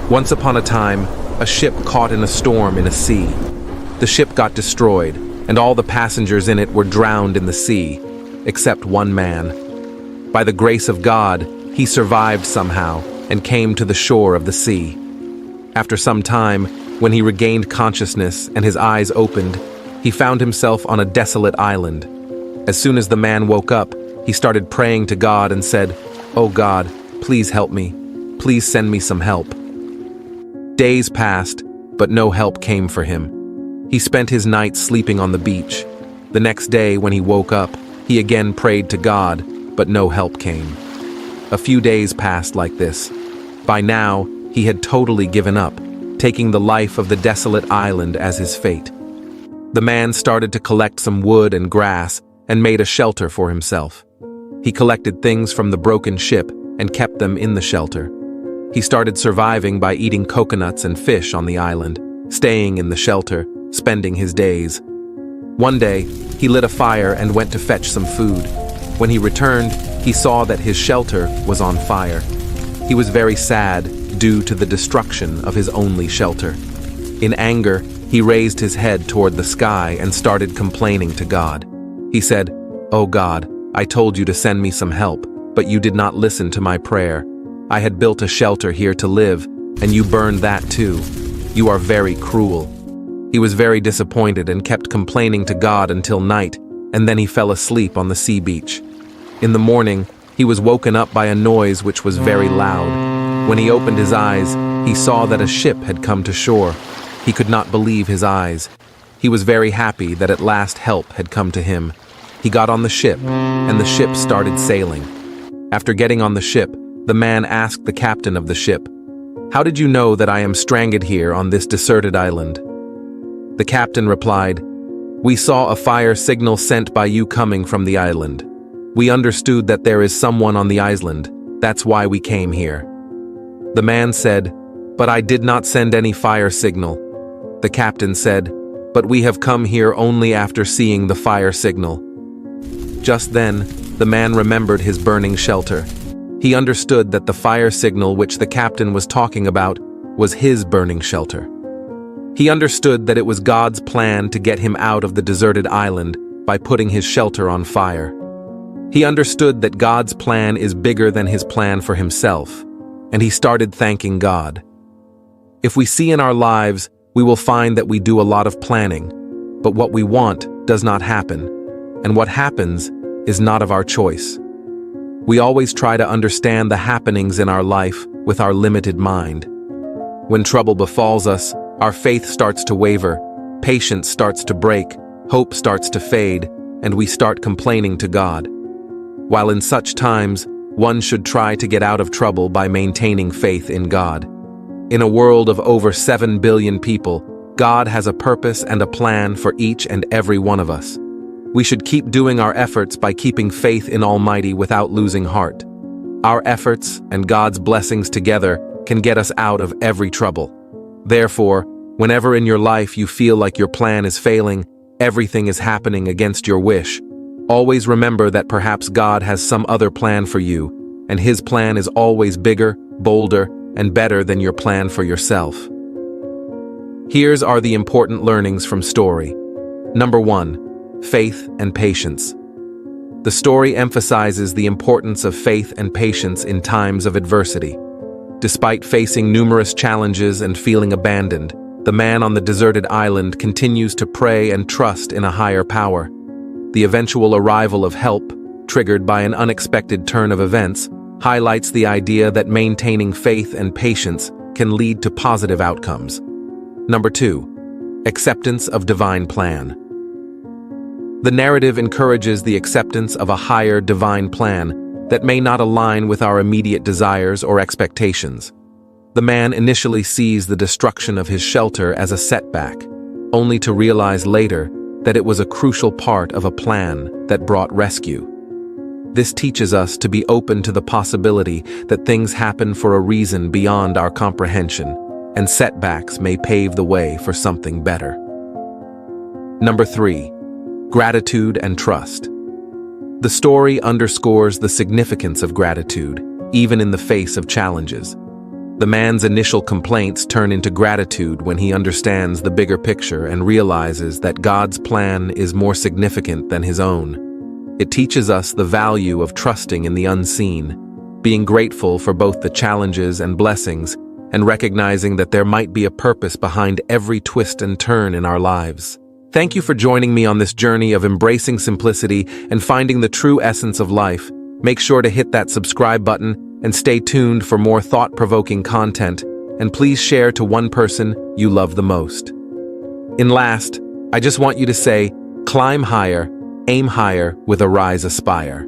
Once upon a time, a ship caught in a storm in a sea. The ship got destroyed, and all the passengers in it were drowned in the sea, except one man. By the grace of God, he survived somehow and came to the shore of the sea. After some time, when he regained consciousness and his eyes opened, he found himself on a desolate island. As soon as the man woke up, he started praying to God and said, "Oh God, please help me. Please send me some help." Days passed, but no help came for him. He spent his nights sleeping on the beach. The next day, when he woke up, he again prayed to God, but no help came. A few days passed like this. By now, he had totally given up, taking the life of the desolate island as his fate. The man started to collect some wood and grass and made a shelter for himself. He collected things from the broken ship and kept them in the shelter. He started surviving by eating coconuts and fish on the island, staying in the shelter, spending his days. One day, he lit a fire and went to fetch some food. When he returned, he saw that his shelter was on fire. He was very sad due to the destruction of his only shelter. In anger, he raised his head toward the sky and started complaining to God. He said, "Oh God, I told you to send me some help, but you did not listen to my prayer. I had built a shelter here to live, and you burned that too. You are very cruel." He was very disappointed and kept complaining to God until night, and then he fell asleep on the sea beach. In the morning, he was woken up by a noise which was very loud. When he opened his eyes, he saw that a ship had come to shore. He could not believe his eyes. He was very happy that at last help had come to him. He got on the ship, and the ship started sailing. After getting on the ship, the man asked the captain of the ship, "How did you know that I am stranded here on this deserted island?" The captain replied, "We saw a fire signal sent by you coming from the island. We understood that there is someone on the island. That's why we came here." The man said, "But I did not send any fire signal." The captain said, "But we have come here only after seeing the fire signal." Just then, the man remembered his burning shelter. He understood that the fire signal which the captain was talking about was his burning shelter. He understood that it was God's plan to get him out of the deserted island by putting his shelter on fire. He understood that God's plan is bigger than his plan for himself, and he started thanking God. If we see in our lives, we will find that we do a lot of planning, but what we want does not happen, and what happens is not of our choice. We always try to understand the happenings in our life with our limited mind. When trouble befalls us, our faith starts to waver, patience starts to break, hope starts to fade, and we start complaining to God. While in such times, one should try to get out of trouble by maintaining faith in God. In a world of over 7 billion people, God has a purpose and a plan for each and every one of us. We should keep doing our efforts by keeping faith in Almighty without losing heart. Our efforts and God's blessings together can get us out of every trouble. Therefore, whenever in your life you feel like your plan is failing, everything is happening against your wish, always remember that perhaps God has some other plan for you, and His plan is always bigger, bolder, and better than your plan for yourself. Here's are the important learnings from story. Number 1. Faith and patience. The story emphasizes the importance of faith and patience in times of adversity. Despite facing numerous challenges and feeling abandoned, the man on the deserted island continues to pray and trust in a higher power. The eventual arrival of help, triggered by an unexpected turn of events, highlights the idea that maintaining faith and patience can lead to positive outcomes. Number 2. Acceptance of divine plan. The narrative encourages the acceptance of a higher divine plan that may not align with our immediate desires or expectations. The man initially sees the destruction of his shelter as a setback, only to realize later that it was a crucial part of a plan that brought rescue. This teaches us to be open to the possibility that things happen for a reason beyond our comprehension, and setbacks may pave the way for something better. Number 3. Gratitude and trust. The story underscores the significance of gratitude, even in the face of challenges. The man's initial complaints turn into gratitude when he understands the bigger picture and realizes that God's plan is more significant than his own. It teaches us the value of trusting in the unseen, being grateful for both the challenges and blessings, and recognizing that there might be a purpose behind every twist and turn in our lives. Thank you for joining me on this journey of embracing simplicity and finding the true essence of life. Make sure to hit that subscribe button and stay tuned for more thought-provoking content, and please share to one person you love the most. In last, I just want you to say, climb higher, aim higher with Arise Aspire.